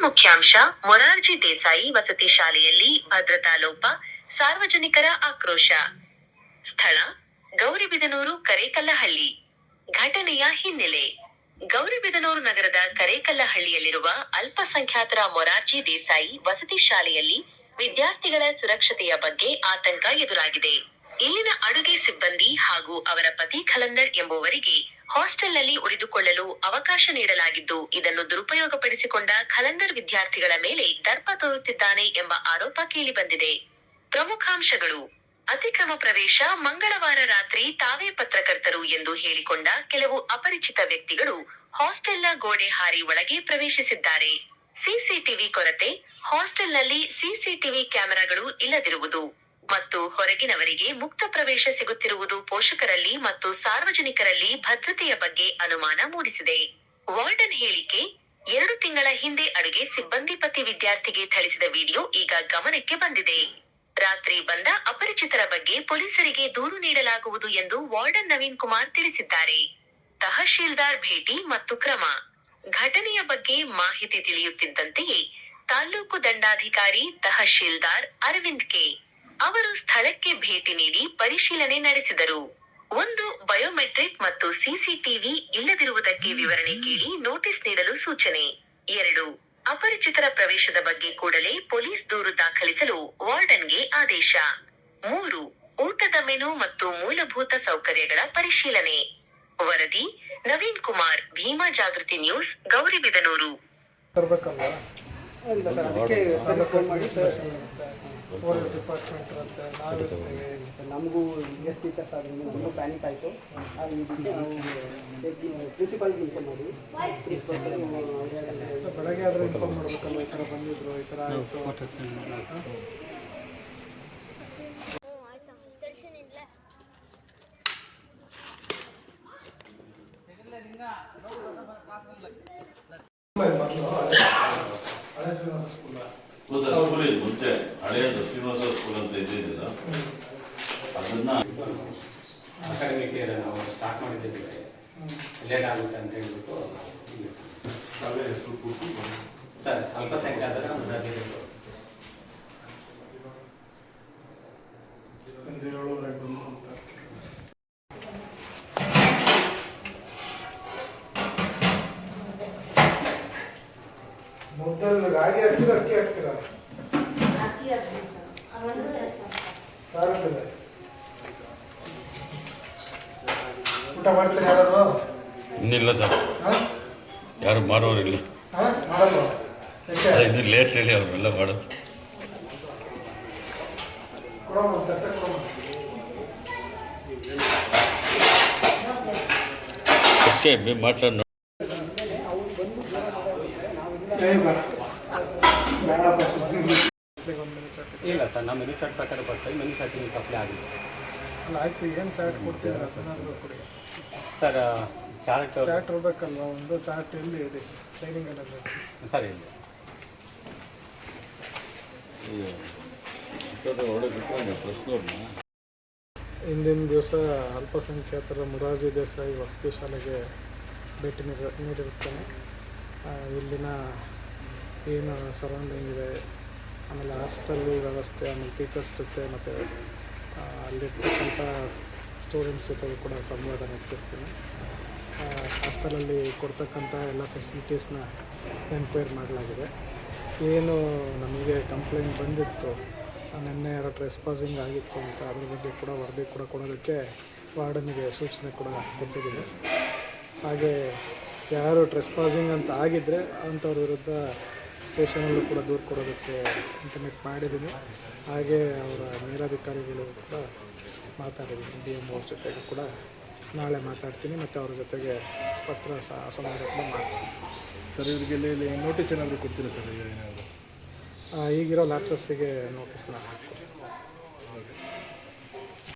ಮುಖ್ಯಾಂಶ: ಮೊರಾರ್ಜಿ ದೇಸಾಯಿ ವಸತಿ ಶಾಲೆಯಲ್ಲಿ ಭದ್ರತಾ ಲೋಪ, ಸಾರ್ವಜನಿಕರ ಆಕ್ರೋಶ. ಸ್ಥಳ: ಗೌರಿಬಿದನೂರು ಕರೇಕಲ್ಲಹಳ್ಳಿ. ಘಟನೆಯ ಹಿನ್ನೆಲೆ: ಗೌರಿಬಿದನೂರು ನಗರದ ಕರೇಕಲ್ಲಹಳ್ಳಿಯಲ್ಲಿರುವ ಅಲ್ಪಸಂಖ್ಯಾತರ ಮೊರಾರ್ಜಿ ದೇಸಾಯಿ ವಸತಿ ಶಾಲೆಯಲ್ಲಿ ವಿದ್ಯಾರ್ಥಿಗಳ ಸುರಕ್ಷತೆಯ ಬಗ್ಗೆ ಆತಂಕ ಎದುರಾಗಿದೆ. ಇಲ್ಲಿನ ಅಡುಗೆ ಸಿಬ್ಬಂದಿ ಹಾಗೂ ಅವರ ಪತಿ ಖಲಂದರ್ ಎಂಬುವರಿಗೆ ಹಾಸ್ಟೆಲ್ನಲ್ಲಿ ಉಳಿದುಕೊಳ್ಳಲು ಅವಕಾಶ ನೀಡಲಾಗಿದ್ದು, ಇದನ್ನು ದುರುಪಯೋಗಪಡಿಸಿಕೊಂಡ ಖಲಂದರ್ ವಿದ್ಯಾರ್ಥಿಗಳ ಮೇಲೆ ದರ್ಪ ತೋರುತ್ತಿದ್ದಾನೆ ಎಂಬ ಆರೋಪ ಕೇಳಿಬಂದಿದೆ. ಪ್ರಮುಖಾಂಶಗಳು: ಅತಿಕ್ರಮ ಪ್ರವೇಶ: ಮಂಗಳವಾರ ರಾತ್ರಿ ತಾವೇ ಪತ್ರಕರ್ತರು ಎಂದು ಹೇಳಿಕೊಂಡ ಕೆಲವು ಅಪರಿಚಿತ ವ್ಯಕ್ತಿಗಳು ಹಾಸ್ಟೆಲ್ನ ಗೋಡೆ ಹಾರಿ ಒಳಗೆ ಪ್ರವೇಶಿಸಿದ್ದಾರೆ. ಸಿಸಿಟಿವಿ ಕೊರತೆ: ಹಾಸ್ಟೆಲ್ನಲ್ಲಿ ಸಿಸಿಟಿವಿ ಕ್ಯಾಮೆರಾಗಳು ಇಲ್ಲದಿರುವುದು ಮತ್ತು ಹೊರಗಿನವರಿಗೆ ಮುಕ್ತ ಪ್ರವೇಶ ಸಿಗುತ್ತಿರುವುದು ಪೋಷಕರಲ್ಲಿ ಮತ್ತು ಸಾರ್ವಜನಿಕರಲ್ಲಿ ಭದ್ರತೆಯ ಬಗ್ಗೆ ಅನುಮಾನ ಮೂಡಿಸಿದೆ. ವಾರ್ಡನ್ ಹೇಳಿಕೆ: 2 ತಿಂಗಳ ಹಿಂದೆ ಅಡುಗೆ ಸಿಬ್ಬಂದಿ ಪತಿ ವಿದ್ಯಾರ್ಥಿಗೆ ಥಳಿಸಿದ ವಿಡಿಯೋ ಈಗ ಗಮನಕ್ಕೆ ಬಂದಿದೆ. ರಾತ್ರಿ ಬಂದ ಅಪರಿಚಿತರ ಬಗ್ಗೆ ಪೊಲೀಸರಿಗೆ ದೂರು ನೀಡಲಾಗುವುದು ಎಂದು ವಾರ್ಡನ್ ನವೀನ್ ಕುಮಾರ್ ತಿಳಿಸಿದ್ದಾರೆ. ತಹಶೀಲ್ದಾರ್ ಭೇಟಿ ಮತ್ತು ಕ್ರಮ: ಘಟನೆಯ ಬಗ್ಗೆ ಮಾಹಿತಿ ತಿಳಿಯುತ್ತಿದ್ದಂತೆಯೇ ತಾಲ್ಲೂಕು ದಂಡಾಧಿಕಾರಿ ತಹಶೀಲ್ದಾರ್ ಅರವಿಂದ್ ಕೆ. ಅವರು ಸ್ಥಳಕ್ಕೆ ಭೇಟಿ ನೀಡಿ ಪರಿಶೀಲನೆ ನಡೆಸಿದರು. 1. ಬಯೋಮೆಟ್ರಿಕ್ ಮತ್ತು ಸಿಸಿಟಿವಿ ಇಲ್ಲದಿರುವುದಕ್ಕೆ ವಿವರಣೆ ಕೇಳಿ ನೋಟಿಸ್ ನೀಡಲು ಸೂಚನೆ. 2. ಅಪರಿಚಿತರ ಪ್ರವೇಶದ ಬಗ್ಗೆ ಕೂಡಲೇ ಪೊಲೀಸ್ ದೂರು ದಾಖಲಿಸಲು ವಾರ್ಡನ್ಗೆ ಆದೇಶ. 3. ಊಟದ ಮೆನು ಮತ್ತು ಮೂಲಭೂತ ಸೌಕರ್ಯಗಳ ಪರಿಶೀಲನೆ. ವರದಿ: ನವೀನ್ ಕುಮಾರ್, ಭೀಮಾ ಜಾಗೃತಿ ನ್ಯೂಸ್, ಗೌರಿಬಿದನೂರು. ಇಲ್ಲ ಸರ್, ಅದಕ್ಕೆ ಸರ್ ಫೋನ್ ಮಾಡಿ ಸರ್, ಪೊಲೀಸ್ ಡಿಪಾರ್ಟ್ಮೆಂಟ್ ಇರುತ್ತೆ, ನಾವಿರ್ತೀವಿ ಸರ್. ನಮಗೂ ಗೆಸ್ಟ್ ಟೀಚರ್ಸ್ ಆದ್ರಿಂದ ತುಂಬ ಪ್ಯಾನಿಕ್ ಆಯಿತು. ಅದು ನಾವು ಪ್ರಿನ್ಸಿಪಾಲ್ಗೆ ಇನ್ಫಾರ್ಮ್ ಮಾಡಿ, ಬೆಳಗ್ಗೆ ಆದರೂ ಇನ್ಫಾರ್ಮ್ ಮಾಡಬೇಕಲ್ಲ, ಈ ಥರ ಬಂದಿದ್ರು, ಈ ಥರ ಆಯಿತು. ಸ್ಕೂಲಿಗೆ ಮುಂಚೆ ಹಳೆಯದು ಶ್ರೀನಿವಾಸ ಸ್ಕೂಲ್ ಅಂತ ಇದ್ದಿದ್ದಿಲ್ಲ, ಅದನ್ನ ಅಕಾಡೆಮಿಕ್ ಇಯರ್ ನಾವು ಸ್ಟಾರ್ಟ್ ಮಾಡಿದ್ದೇವೆ. ಲೇಟ್ ಆಗುತ್ತೆ ಅಂತ ಹೇಳ್ಬಿಟ್ಟು ಸರ್ ಅಲ್ಪಸಂಖ್ಯಾತರ ಮೊದಲು ರಾಗಿ ಹಾಕ್ತೀರಾ, ಅಕ್ಕಿ ಹಾಕ್ತೀರಾ? ಸಾರುತ್ತದೆ. ಊಟ ಮಾಡ್ತೀರಾ ಯಾರು? ಇನ್ನಿಲ್ಲ ಸರ್, ಯಾರು ಮಾಡೋರಿಲ್ಲ. ಮಾಡಲ್ವಾ? ಇನ್ನು ಲೇಟ್ ಹೇಳಿ ಅವರೆಲ್ಲ ಮಾಡೋದು. మేము మాట్లాడిన ಇಲ್ಲ ಸರ್, ನಮ್ಮ ಮೆನು ಚಾರ್ಟ್ ಪ್ರಕಾರ ಬರ್ತೀವಿ. ಮೆನು ಚಾರ್ಟ್ ನೀವು ಸಪ್ಲೈ ಆಗಿದೆ. ಅಲ್ಲ ಆಯ್ತು, ಏನು ಚಾರ್ಟ್ ಕೊಡ್ತೀರಾ? ಕೊಡಿ ಸರ್. ಚಾರ್ಟ್ ಇರಬೇಕಲ್ವ? ಒಂದು ಚಾರ್ಟ್ ಎಲ್ಲಿ ಇದೆ ಟ್ರೈನಿಂಗ್ ಎಲ್ಲ ಸರ್? ಇಲ್ಲ ಹಿಂದಿನ ದಿವಸ ಅಲ್ಪಸಂಖ್ಯಾತರ ಮೊರಾರ್ಜಿ ದೇಸಾಯಿ ವಸತಿ ಶಾಲೆಗೆ ಭೇಟಿ ನೀಡಿರುತ್ತೇನೆ. ಇಲ್ಲಿನ ಏನು ಸರೌಂಡಿಂಗ್ ಇದೆ, ಆಮೇಲೆ ಹಾಸ್ಟೆಲ್ ವ್ಯವಸ್ಥೆ, ಆಮೇಲೆ ಟೀಚರ್ಸ್ ಜೊತೆ ಮತ್ತು ಅಲ್ಲಿರ್ತಕ್ಕಂಥ ಸ್ಟೂಡೆಂಟ್ಸ್ ಜೊತೆಗೂ ಕೂಡ ಸಂವಾದ ನಡೆಸಿರ್ತೀನಿ. ಹಾಸ್ಟೆಲಲ್ಲಿ ಕೊಡ್ತಕ್ಕಂಥ ಎಲ್ಲ ಫೆಸಿಲಿಟೀಸ್ನ ಎನ್ಕ್ವೈರಿ ಮಾಡಲಾಗಿದೆ. ಏನು ನಮಗೆ ಕಂಪ್ಲೇಂಟ್ ಬಂದಿತ್ತು, ನಿನ್ನೆ ಯಾರೋ ಟ್ರೆಸ್ಪಾಸಿಂಗ್ ಆಗಿತ್ತು ಅಂತ, ಅದ್ರ ಬಗ್ಗೆ ಕೂಡ ವರದಿ ಕೂಡ ಕೊಡೋದಕ್ಕೆ ವಾರ್ಡನಿಗೆ ಸೂಚನೆ ಕೂಡ ಕೊಟ್ಟಿದ್ದೀನಿ. ಹಾಗೆ ಯಾರು ಟ್ರೆಸ್ಪಾಸಿಂಗ್ ಅಂತ ಆಗಿದ್ದರೆ ಅಂಥವ್ರ ವಿರುದ್ಧ ಸ್ಟೇಷನಲ್ಲೂ ಕೂಡ ದೂರು ಕೊಡೋದಕ್ಕೆ ಇಂಟಿಮೇಟ್ ಮಾಡಿದ್ದೀನಿ. ಹಾಗೆ ಅವರ ಮೇಲಧಿಕಾರಿಗಳು ಕೂಡ ಮಾತಾಡಿದ್ದೀನಿ. DMO ಅವ್ರ ಜೊತೆಗೆ ಕೂಡ ನಾಳೆ ಮಾತಾಡ್ತೀನಿ ಮತ್ತು ಅವ್ರ ಜೊತೆಗೆ ಪತ್ರ ಸಂವಾದ ಕೂಡ ಮಾಡ್ತೀನಿ. ಸರ್, ಇವರಿಗೆ ನೋಟಿಸ್ ಏನಾದರೂ ಕೊಡ್ತೀರಾ ಸರ್? ಈಗಿರೋ ಲ್ಯಾಪ್ಸಸ್ಸಿಗೆ ನೋಟಿಸ್ನ